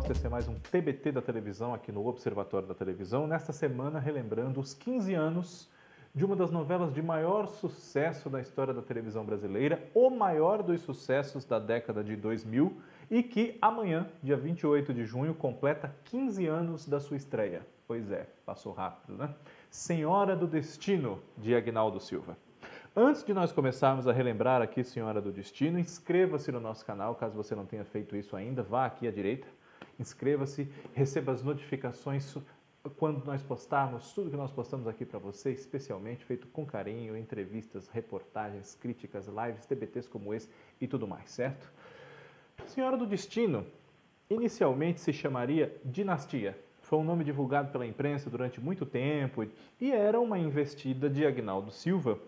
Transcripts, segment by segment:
volta, esse é mais um TBT da televisão aqui no Observatório da Televisão. Nesta semana, relembrando os 15 anos de uma das novelas de maior sucesso da história da televisão brasileira, o maior dos sucessos da década de 2000 e que amanhã, dia 28 de junho, completa 15 anos da sua estreia. Pois é, passou rápido, né? Senhora do Destino, de Aguinaldo Silva. Antes de nós começarmos a relembrar aqui Senhora do Destino, inscreva-se no nosso canal, caso você não tenha feito isso ainda, vá aqui à direita, inscreva-se, receba as notificações quando nós postarmos, tudo que nós postamos aqui para você, especialmente feito com carinho, entrevistas, reportagens, críticas, lives, TBTs como esse e tudo mais, certo? Senhora do Destino, inicialmente se chamaria Dinastia. Foi um nome divulgado pela imprensa durante muito tempo e era uma investida de Aguinaldo Silva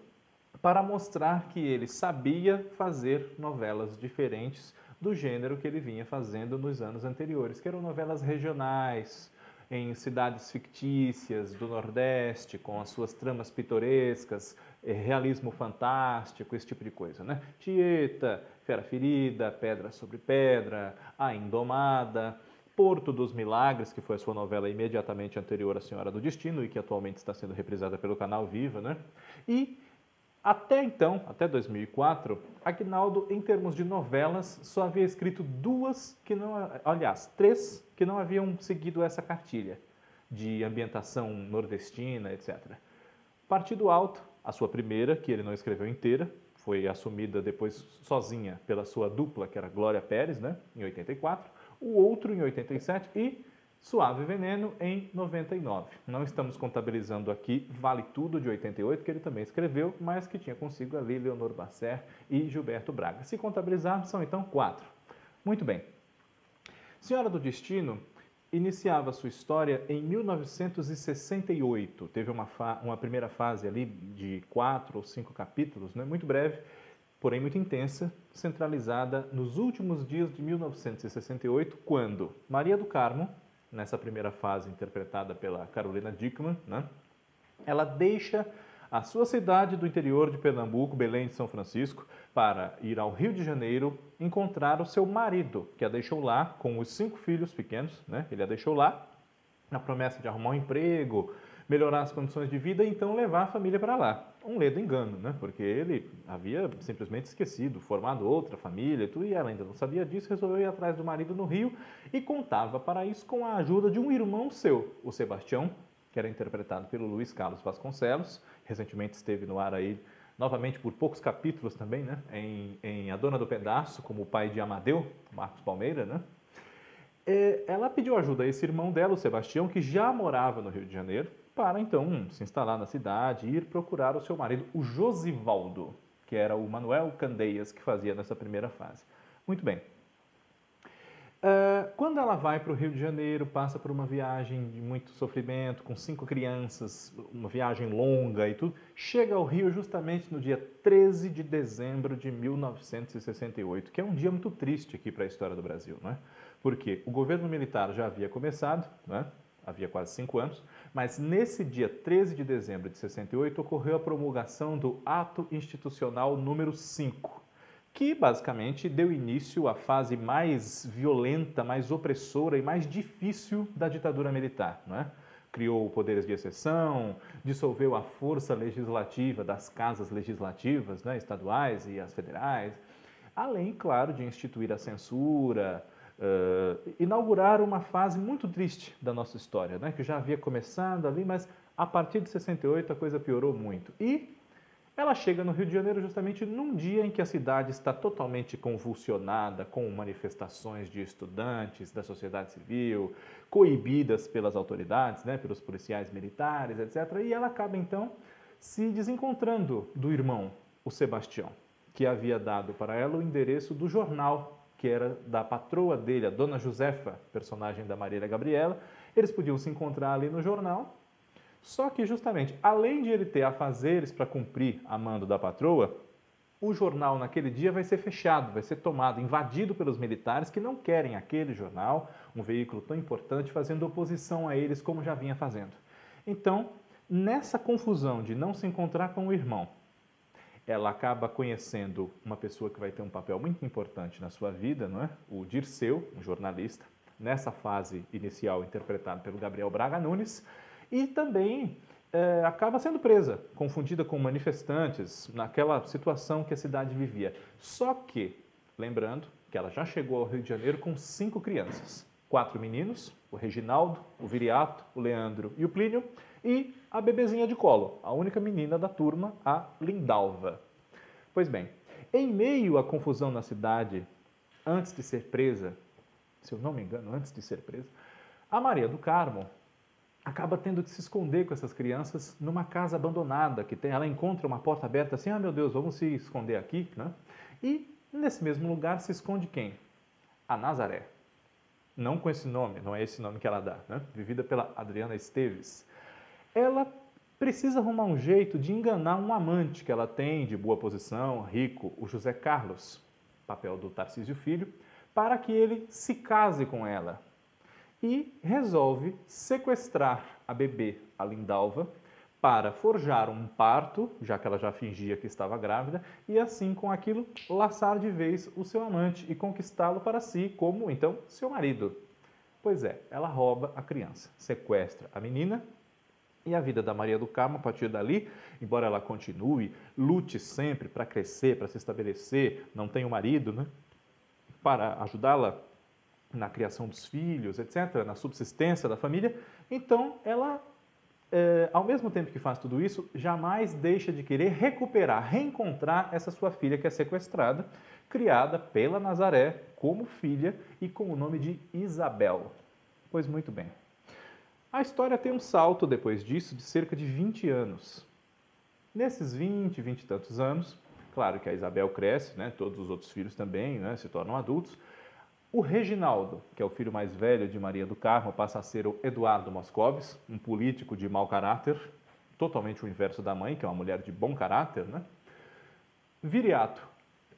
para mostrar que ele sabia fazer novelas diferentes do gênero que ele vinha fazendo nos anos anteriores, que eram novelas regionais, em cidades fictícias do Nordeste, com as suas tramas pitorescas, realismo fantástico, esse tipo de coisa, né? Tieta, Fera Ferida, Pedra sobre Pedra, A Indomada, Porto dos Milagres, que foi a sua novela imediatamente anterior à Senhora do Destino e que atualmente está sendo reprisada pelo canal Viva, né? E até então, até 2004, Aguinaldo, em termos de novelas, só havia escrito três que não haviam seguido essa cartilha de ambientação nordestina, etc. Partido Alto, a sua primeira, que ele não escreveu inteira, foi assumida depois sozinha pela sua dupla, que era Glória Pérez, né, em 84, o outro em 87 e Suave Veneno em 99. Não estamos contabilizando aqui Vale Tudo de 88, que ele também escreveu, mas que tinha consigo ali Leonor Basser e Gilberto Braga. Se contabilizarmos, são então 4. Muito bem. Senhora do Destino iniciava sua história em 1968. Teve uma primeira fase ali de 4 ou 5 capítulos, né? Muito breve, porém muito intensa, centralizada nos últimos dias de 1968, quando Maria do Carmo, nessa primeira fase interpretada pela Carolina Dickmann, né? Ela deixa a sua cidade do interior de Pernambuco, Belém de São Francisco, para ir ao Rio de Janeiro encontrar o seu marido, que a deixou lá com os 5 filhos pequenos, né? Ele a deixou lá na promessa de arrumar um emprego, melhorar as condições de vida e então levar a família para lá. Um ledo engano, né? Porque ele havia simplesmente esquecido, formado outra família e tudo, e ela ainda não sabia disso, resolveu ir atrás do marido no Rio e contava para isso com a ajuda de um irmão seu, o Sebastião, que era interpretado pelo Luiz Carlos Vasconcelos, recentemente esteve no ar aí, novamente por poucos capítulos também, né? Em A Dona do Pedaço, como o pai de Amadeu, Marcos Palmeira, né? Ela pediu ajuda a esse irmão dela, o Sebastião, que já morava no Rio de Janeiro, para então se instalar na cidade e ir procurar o seu marido, o Josivaldo, que era o Manuel Candeias, que fazia nessa primeira fase. Muito bem. Quando ela vai para o Rio de Janeiro, passa por uma viagem de muito sofrimento, com 5 crianças, uma viagem longa e tudo, chega ao Rio justamente no dia 13 de dezembro de 1968, que é um dia muito triste aqui para a história do Brasil, não é? Porque o governo militar já havia começado, né? Havia quase 5 anos, mas nesse dia 13 de dezembro de 68 ocorreu a promulgação do Ato Institucional número 5, que basicamente deu início à fase mais violenta, mais opressora e mais difícil da ditadura militar, não é? Criou poderes de exceção, dissolveu a força legislativa das casas legislativas, né, estaduais e as federais, além, claro, de instituir a censura, inaugurar uma fase muito triste da nossa história, né, que já havia começado ali, mas a partir de 68 a coisa piorou muito. E ela chega no Rio de Janeiro justamente num dia em que a cidade está totalmente convulsionada, com manifestações de estudantes, da sociedade civil, coibidas pelas autoridades, né, pelos policiais militares, etc. E ela acaba então se desencontrando do irmão, o Sebastião, que havia dado para ela o endereço do jornal, que era da patroa dele, a Dona Josefa, personagem da Marília Gabriela. Eles podiam se encontrar ali no jornal, só que justamente, além de ele ter afazeres para cumprir a mando da patroa, o jornal naquele dia vai ser fechado, vai ser tomado, invadido pelos militares que não querem aquele jornal, um veículo tão importante, fazendo oposição a eles como já vinha fazendo. Então, nessa confusão de não se encontrar com o irmão, ela acaba conhecendo uma pessoa que vai ter um papel muito importante na sua vida, não é? O Dirceu, um jornalista, nessa fase inicial interpretado pelo Gabriel Braga Nunes, e também acaba sendo presa, confundida com manifestantes, naquela situação que a cidade vivia. Só que, lembrando que ela já chegou ao Rio de Janeiro com 5 crianças, 4 meninos, o Reginaldo, o Viriato, o Leandro e o Plínio, e a bebezinha de colo, a única menina da turma, a Lindalva. Pois bem, em meio à confusão na cidade, antes de ser presa, se eu não me engano, antes de ser presa, a Maria do Carmo acaba tendo que se esconder com essas crianças numa casa abandonada, que tem, ela encontra uma porta aberta assim, meu Deus, vamos se esconder aqui, né? E nesse mesmo lugar se esconde quem? A Nazaré. Não com esse nome, não é esse nome que ela dá, né? Vivida pela Adriana Esteves. Ela precisa arrumar um jeito de enganar um amante que ela tem de boa posição, rico, o José Carlos, papel do Tarcísio Filho, para que ele se case com ela. E resolve sequestrar a bebê, a Lindalva, para forjar um parto, já que ela já fingia que estava grávida, e assim, com aquilo, laçar de vez o seu amante e conquistá-lo para si como, então, seu marido. Pois é, ela rouba a criança, sequestra a menina, e a vida da Maria do Carmo, a partir dali, embora ela continue, lute sempre para crescer, para se estabelecer, não tem um marido, né, para ajudá-la na criação dos filhos, etc., na subsistência da família, então ela, ao mesmo tempo que faz tudo isso, jamais deixa de querer recuperar, reencontrar essa sua filha que é sequestrada, criada pela Nazaré como filha e com o nome de Isabel. Pois muito bem. A história tem um salto depois disso de cerca de 20 anos. Nesses 20 e tantos anos, claro que a Isabel cresce, né, todos os outros filhos também, né, se tornam adultos. O Reginaldo, que é o filho mais velho de Maria do Carmo, passa a ser o Eduardo Moscovis, um político de mau caráter, totalmente o inverso da mãe, que é uma mulher de bom caráter, né? Viriato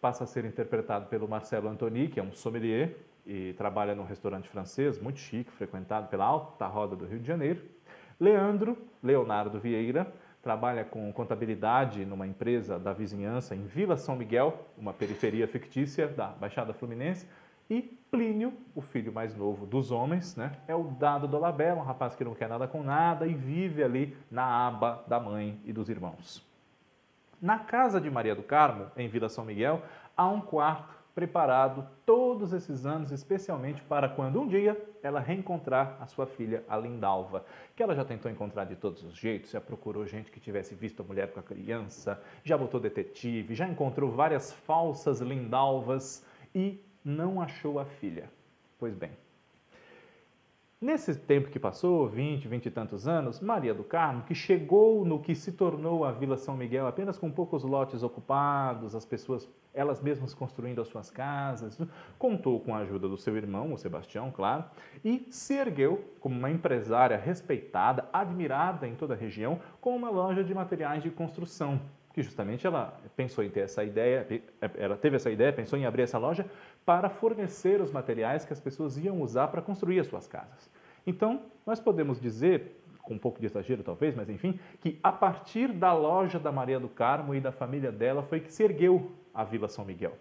passa a ser interpretado pelo Marcelo Antony, que é um sommelier e trabalha num restaurante francês muito chique, frequentado pela alta roda do Rio de Janeiro. Leonardo Vieira, trabalha com contabilidade numa empresa da vizinhança em Vila São Miguel, uma periferia fictícia da Baixada Fluminense. E Plínio, o filho mais novo dos homens, né, é o Dado Dolabella, um rapaz que não quer nada com nada e vive ali na aba da mãe e dos irmãos. Na casa de Maria do Carmo, em Vila São Miguel, há um quarto preparado todos esses anos, especialmente para quando um dia ela reencontrar a sua filha, a Lindalva, que ela já tentou encontrar de todos os jeitos, já procurou gente que tivesse visto a mulher com a criança, já botou detetive, já encontrou várias falsas Lindalvas e não achou a filha. Pois bem, nesse tempo que passou, 20 e tantos anos, Maria do Carmo, que chegou no que se tornou a Vila São Miguel apenas com poucos lotes ocupados, as pessoas, elas mesmas construindo as suas casas, contou com a ajuda do seu irmão, o Sebastião, claro, e se ergueu como uma empresária respeitada, admirada em toda a região, com uma loja de materiais de construção, que justamente ela pensou em ter essa ideia, ela teve essa ideia, pensou em abrir essa loja para fornecer os materiais que as pessoas iam usar para construir as suas casas. Então, nós podemos dizer, com um pouco de exagero talvez, mas enfim, que a partir da loja da Maria do Carmo e da família dela foi que se ergueu a Vila São Miguel.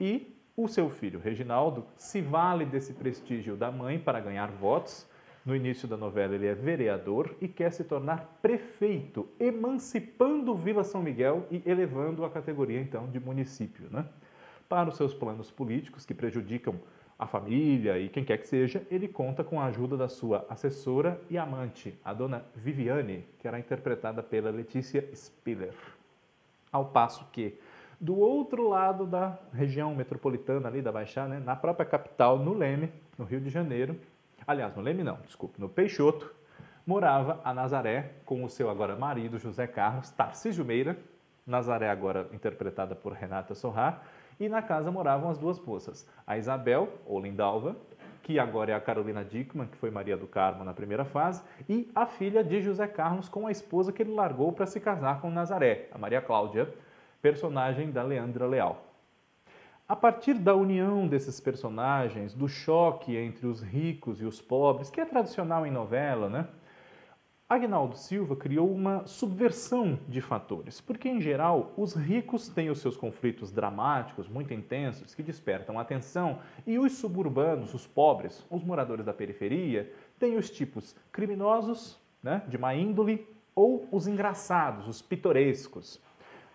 E o seu filho, Reginaldo, se vale desse prestígio da mãe para ganhar votos. No início da novela ele é vereador e quer se tornar prefeito, emancipando Vila São Miguel e elevando a categoria então de município, né? Para os seus planos políticos que prejudicam a família e quem quer que seja, ele conta com a ajuda da sua assessora e amante, a dona Viviane, que era interpretada pela Letícia Spiller. Ao passo que, do outro lado da região metropolitana ali da Baixada, né, na própria capital, no Leme, no Rio de Janeiro, aliás, no Leme não, desculpe, no Peixoto, morava a Nazaré com o seu agora marido, José Carlos, Tarcísio Meira, Nazaré agora interpretada por Renata Sorrah, e na casa moravam as duas moças, a Isabel, ou Lindalva, que agora é a Carolina Dickmann, que foi Maria do Carmo na primeira fase, e a filha de José Carlos com a esposa que ele largou para se casar com Nazaré, a Maria Cláudia, personagem da Leandra Leal. A partir da união desses personagens, do choque entre os ricos e os pobres, que é tradicional em novela, né? Aguinaldo Silva criou uma subversão de fatores, porque, em geral, os ricos têm os seus conflitos dramáticos, muito intensos, que despertam atenção, e os suburbanos, os pobres, os moradores da periferia, têm os tipos criminosos, né, de má índole, ou os engraçados, os pitorescos.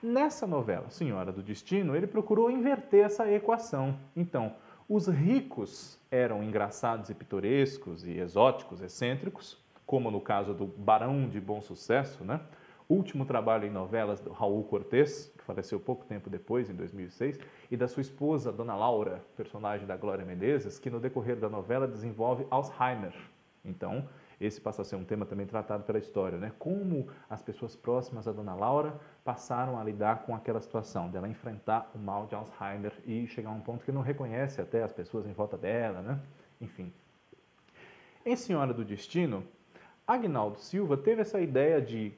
Nessa novela, Senhora do Destino, ele procurou inverter essa equação. Então, os ricos eram engraçados e pitorescos e exóticos, excêntricos, como no caso do Barão de Bom Sucesso, né? Último trabalho em novelas do Raul Cortez, que faleceu pouco tempo depois, em 2006, e da sua esposa, Dona Laura, personagem da Glória Menezes, que no decorrer da novela desenvolve Alzheimer. Então, esse passa a ser um tema também tratado pela história, né? Como as pessoas próximas a Dona Laura passaram a lidar com aquela situação, dela enfrentar o mal de Alzheimer e chegar a um ponto que não reconhece até as pessoas em volta dela, né? Enfim. Em Senhora do Destino, Aguinaldo Silva teve essa ideia de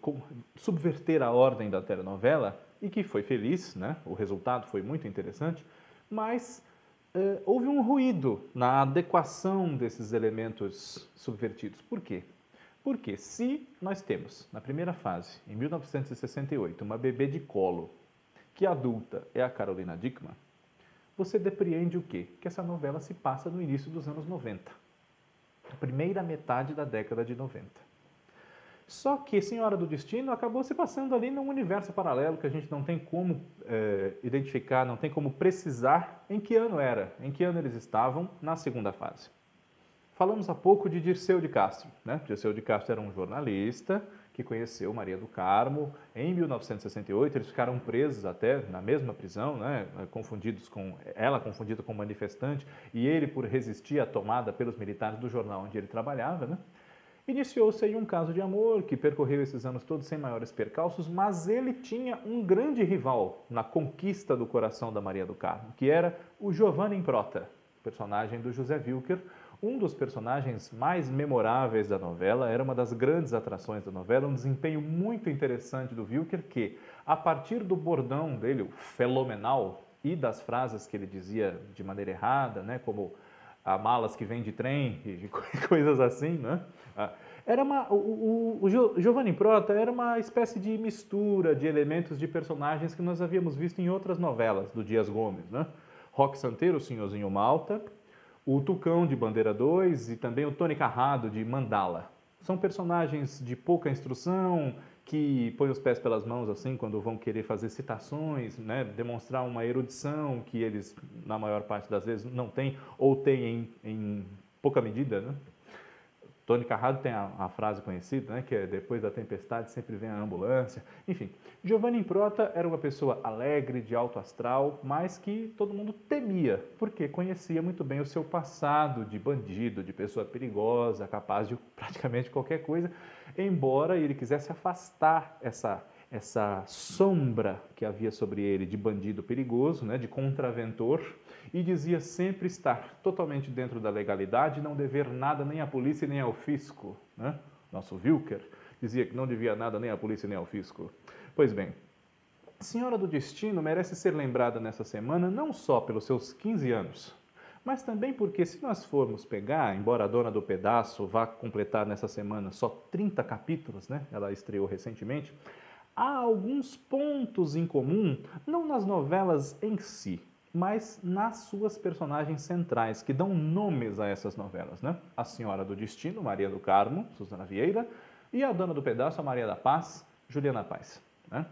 subverter a ordem da telenovela e que foi feliz, né? O resultado foi muito interessante, mas houve um ruído na adequação desses elementos subvertidos. Por quê? Porque se nós temos, na primeira fase, em 1968, uma bebê de colo, que adulta é a Carolina Dickmann, você depreende o quê? Que essa novela se passa no início dos anos 90. A primeira metade da década de 90. Só que Senhora do Destino acabou se passando ali num universo paralelo que a gente não tem como identificar, não tem como precisar em que ano era, em que ano eles estavam na segunda fase. Falamos há pouco de Dirceu de Castro, né? Dirceu de Castro era um jornalista que conheceu Maria do Carmo em 1968, eles ficaram presos até na mesma prisão, né? Ela confundida com manifestante e ele por resistir à tomada pelos militares do jornal onde ele trabalhava, né? Iniciou-se aí um caso de amor que percorreu esses anos todos sem maiores percalços, mas ele tinha um grande rival na conquista do coração da Maria do Carmo, que era o Giovanni Improta, personagem do José Wilker, um dos personagens mais memoráveis da novela, era uma das grandes atrações da novela, um desempenho muito interessante do Wilker que, a partir do bordão dele, o fenomenal, e das frases que ele dizia de maneira errada, né, como a malas que vem de trem e coisas assim, né? O Giovanni Improta era uma espécie de mistura de elementos de personagens que nós havíamos visto em outras novelas do Dias Gomes, né? Roque Santeiro, o Senhorzinho Malta, o Tucão de Bandeira 2 e também o Tony Carrado de Mandala. São personagens de pouca instrução, que põem os pés pelas mãos assim quando vão querer fazer citações, né? Demonstrar uma erudição que eles, na maior parte das vezes, não têm ou têm em pouca medida, né? Tony Carrado tem a frase conhecida, né, que é depois da tempestade sempre vem a ambulância. Enfim, Giovanni Improta era uma pessoa alegre, de alto astral, mas que todo mundo temia, porque conhecia muito bem o seu passado de bandido, de pessoa perigosa, capaz de praticamente qualquer coisa, embora ele quisesse afastar essa sombra que havia sobre ele de bandido perigoso, né, de contraventor, e dizia sempre estar totalmente dentro da legalidade, não dever nada nem à polícia nem ao fisco. Né? Nosso Wilker dizia que não devia nada nem à polícia nem ao fisco. Pois bem, Senhora do Destino merece ser lembrada nessa semana não só pelos seus 15 anos, mas também porque se nós formos pegar, embora a Dona do Pedaço vá completar nessa semana só 30 capítulos, né? Ela estreou recentemente, há alguns pontos em comum, não nas novelas em si, mas nas suas personagens centrais, que dão nomes a essas novelas, né? A Senhora do Destino, Maria do Carmo, Susana Vieira, e a Dona do Pedaço, a Maria da Paz, Juliana Paz, né?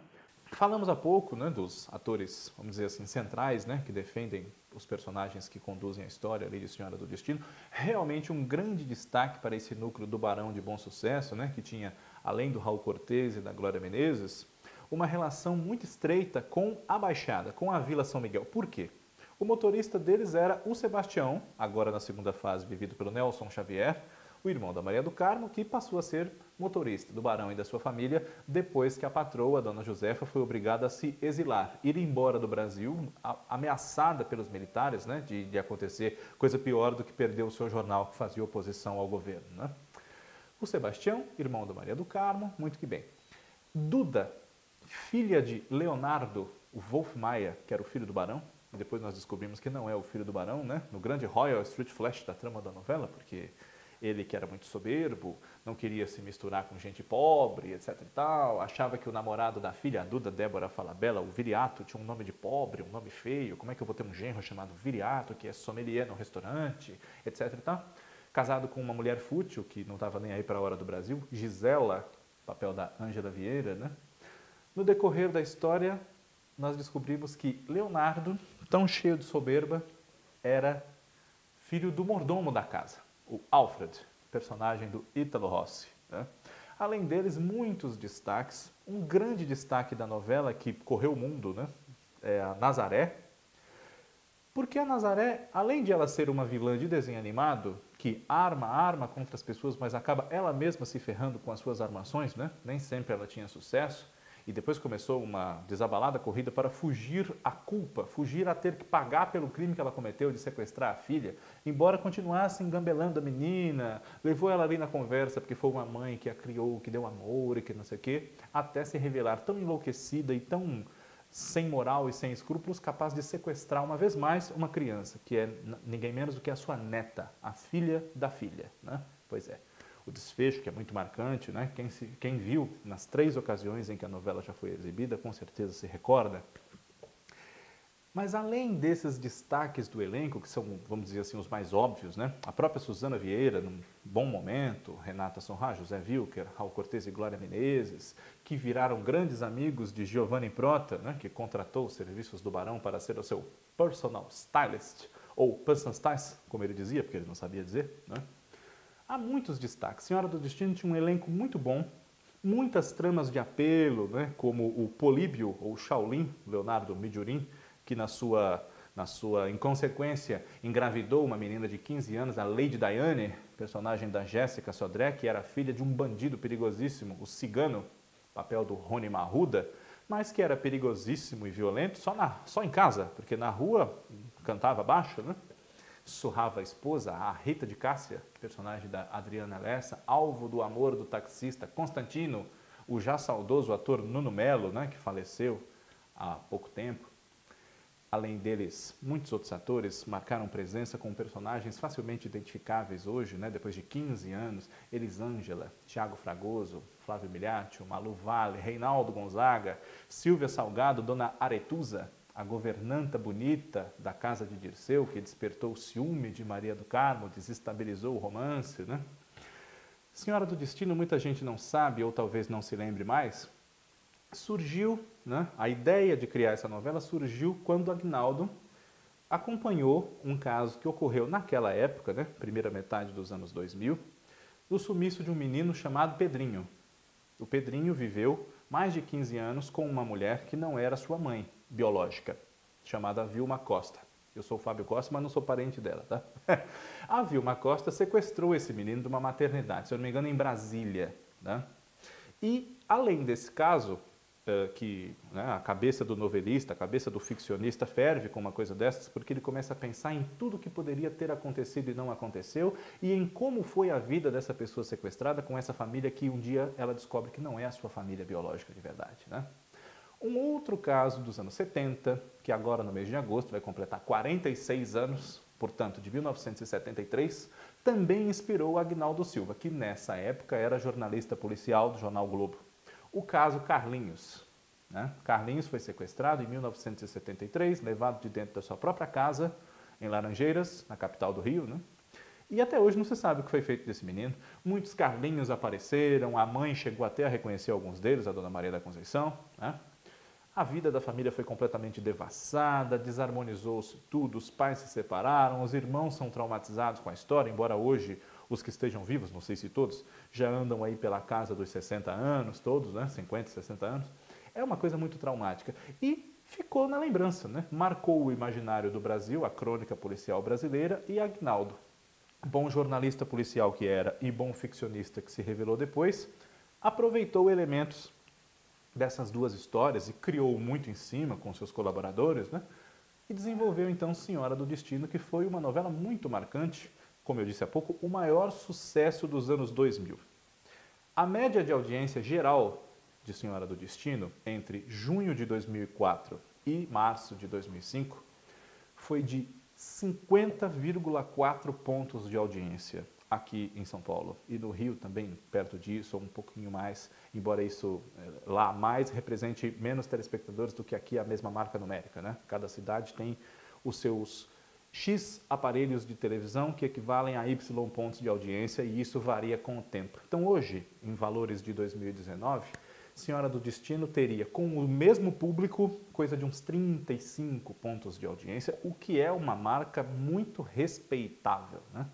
Falamos há pouco, né, dos atores, vamos dizer assim, centrais, né, que defendem os personagens que conduzem a história ali de Senhora do Destino. Realmente um grande destaque para esse núcleo do Barão de Bom Sucesso, né, que tinha, além do Raul Cortez e da Glória Menezes, uma relação muito estreita com a Baixada, com a Vila São Miguel. Por quê? O motorista deles era o Sebastião, agora na segunda fase vivido pelo Nelson Xavier, o irmão da Maria do Carmo, que passou a ser motorista do Barão e da sua família depois que a patroa, a Dona Josefa, foi obrigada a se exilar, ir embora do Brasil, ameaçada pelos militares, né, de acontecer coisa pior do que perder o seu jornal que fazia oposição ao governo. Né? O Sebastião, irmão da Maria do Carmo, muito que bem. Duda, filha de Leonardo, o Wolf Maia, que era o filho do Barão, e depois nós descobrimos que não é o filho do Barão, né? No grande Royal Street Flash da trama da novela, porque Ele que era muito soberbo, não queria se misturar com gente pobre, etc e tal, achava que o namorado da filha, a Duda Débora Falabella, o Viriato, tinha um nome de pobre, um nome feio, como é que eu vou ter um genro chamado Viriato, que é sommelier no restaurante, etc e tal. Casado com uma mulher fútil, que não estava nem aí para a hora do Brasil, Gisela, papel da Ângela Vieira, né? No decorrer da história, nós descobrimos que Leonardo, tão cheio de soberba, era filho do mordomo da casa, o Alfred, personagem do Ítalo Rossi, né? Além deles, muitos destaques. Um grande destaque da novela que correu o mundo, né? É a Nazaré. Porque a Nazaré, além de ela ser uma vilã de desenho animado, que arma contra as pessoas, mas acaba ela mesma se ferrando com as suas armações, né? Nem sempre ela tinha sucesso. E depois começou uma desabalada corrida para fugir à culpa, fugir a ter que pagar pelo crime que ela cometeu de sequestrar a filha, embora continuasse engambelando a menina, levou ela ali na conversa porque foi uma mãe que a criou, que deu amor e que não sei o quê, até se revelar tão enlouquecida e tão sem moral e sem escrúpulos, capaz de sequestrar uma vez mais uma criança, que é ninguém menos do que a sua neta, a filha da filha, né? Pois é. O desfecho, que é muito marcante, né? Quem viu nas 3 ocasiões em que a novela já foi exibida, com certeza se recorda. Mas além desses destaques do elenco, que são, vamos dizer assim, os mais óbvios, né? A própria Suzana Vieira, num bom momento, Renata Sonra, José Wilker, Raul Cortez e Glória Menezes, que viraram grandes amigos de Giovanni Prota, né? Que contratou os serviços do Barão para ser o seu personal stylist, ou person stylist, como ele dizia, porque ele não sabia dizer, né? Há muitos destaques. Senhora do Destino tinha um elenco muito bom, muitas tramas de apelo, né, como o Políbio, ou Shaolin, Leonardo Mijurin, que na sua inconsequência engravidou uma menina de 15 anos, a Lady Diane, personagem da Jéssica Sodré, que era filha de um bandido perigosíssimo, o Cigano, papel do Rony Marruda, mas que era perigosíssimo e violento só em casa, porque na rua cantava baixo, né? Surrava a esposa, a Rita de Cássia, personagem da Adriana Lessa, alvo do amor do taxista Constantino, o já saudoso ator Nuno Melo, né, que faleceu há pouco tempo. Além deles, muitos outros atores marcaram presença com personagens facilmente identificáveis hoje, né, depois de 15 anos. Elisângela, Tiago Fragoso, Flávio Miliaccio, Malu Vale, Reinaldo Gonzaga, Silvia Salgado, Dona Aretusa, a governanta bonita da casa de Dirceu, que despertou o ciúme de Maria do Carmo, desestabilizou o romance, né? Senhora do Destino, muita gente não sabe, ou talvez não se lembre mais, surgiu, né? A ideia de criar essa novela surgiu quando Aguinaldo acompanhou um caso que ocorreu naquela época, né? Primeira metade dos anos 2000, do sumiço de um menino chamado Pedrinho. O Pedrinho viveu mais de 15 anos com uma mulher que não era sua mãe biológica, chamada Vilma Costa. Eu sou o Fábio Costa, mas não sou parente dela, tá? A Vilma Costa sequestrou esse menino de uma maternidade, se eu não me engano, em Brasília, né? E, além desse caso, que, né, a cabeça do novelista, a cabeça do ficcionista ferve com uma coisa dessas, porque ele começa a pensar em tudo que poderia ter acontecido e não aconteceu, e em como foi a vida dessa pessoa sequestrada com essa família que um dia ela descobre que não é a sua família biológica de verdade, né? Um outro caso dos anos 70, que agora no mês de agosto vai completar 46 anos, portanto de 1973, também inspirou Aguinaldo Silva, que nessa época era jornalista policial do jornal Globo. O caso Carlinhos, né? Carlinhos foi sequestrado em 1973, levado de dentro da sua própria casa, em Laranjeiras, na capital do Rio, né? E até hoje não se sabe o que foi feito desse menino. Muitos Carlinhos apareceram, a mãe chegou até a reconhecer alguns deles, a dona Maria da Conceição, né? A vida da família foi completamente devassada, desarmonizou-se tudo, os pais se separaram, os irmãos são traumatizados com a história, embora hoje os que estejam vivos, não sei se todos, já andam aí pela casa dos 60 anos, todos, né, 50, 60 anos. É uma coisa muito traumática e ficou na lembrança, né? Marcou o imaginário do Brasil, a crônica policial brasileira, e Aguinaldo, bom jornalista policial que era e bom ficcionista que se revelou depois, aproveitou elementos dessas duas histórias e criou muito em cima com seus colaboradores, né? E desenvolveu então Senhora do Destino, que foi uma novela muito marcante, como eu disse há pouco, o maior sucesso dos anos 2000. A média de audiência geral de Senhora do Destino entre junho de 2004 e março de 2005 foi de 50,4 pontos de audiência. aqui em São Paulo. E no Rio também, perto disso, ou um pouquinho mais, embora isso lá mais represente menos telespectadores do que aqui a mesma marca numérica, né? Cada cidade tem os seus X aparelhos de televisão que equivalem a Y pontos de audiência e isso varia com o tempo. Então hoje, em valores de 2019, Senhora do Destino teria, com o mesmo público, coisa de uns 35 pontos de audiência, o que é uma marca muito respeitável, né?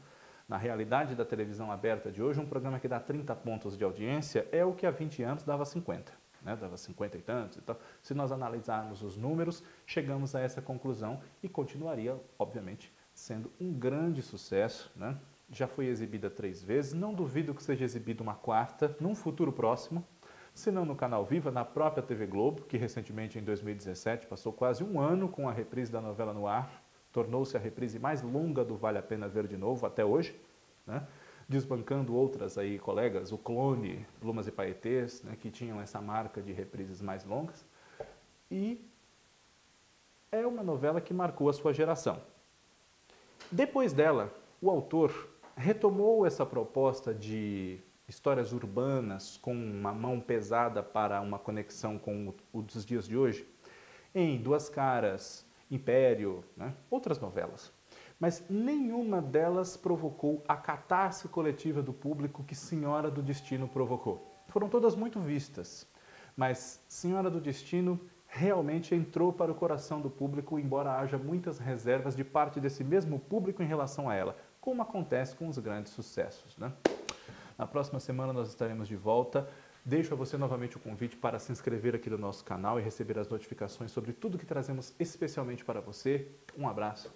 Na realidade da televisão aberta de hoje, um programa que dá 30 pontos de audiência é o que há 20 anos dava 50, né? Dava 50 e tantos e tal. Se nós analisarmos os números, chegamos a essa conclusão e continuaria, obviamente, sendo um grande sucesso, né? Já foi exibida 3 vezes, não duvido que seja exibida uma 4ª, num futuro próximo, se não no Canal Viva, na própria TV Globo, que recentemente, em 2017, passou quase um ano com a reprise da novela no ar, tornou-se a reprise mais longa do Vale a Pena Ver de Novo, até hoje, né? Desbancando outras aí, colegas, o Clone, Plumas e Paetês, né, que tinham essa marca de reprises mais longas. E é uma novela que marcou a sua geração. Depois dela, o autor retomou essa proposta de histórias urbanas com uma mão pesada para uma conexão com os dias de hoje, em Duas Caras, Império, né? Outras novelas. Mas nenhuma delas provocou a catarse coletiva do público que Senhora do Destino provocou. Foram todas muito vistas, mas Senhora do Destino realmente entrou para o coração do público, embora haja muitas reservas de parte desse mesmo público em relação a ela, como acontece com os grandes sucessos, né? Na próxima semana nós estaremos de volta. Deixo a você novamente o convite para se inscrever aqui no nosso canal e receber as notificações sobre tudo que trazemos especialmente para você. Um abraço.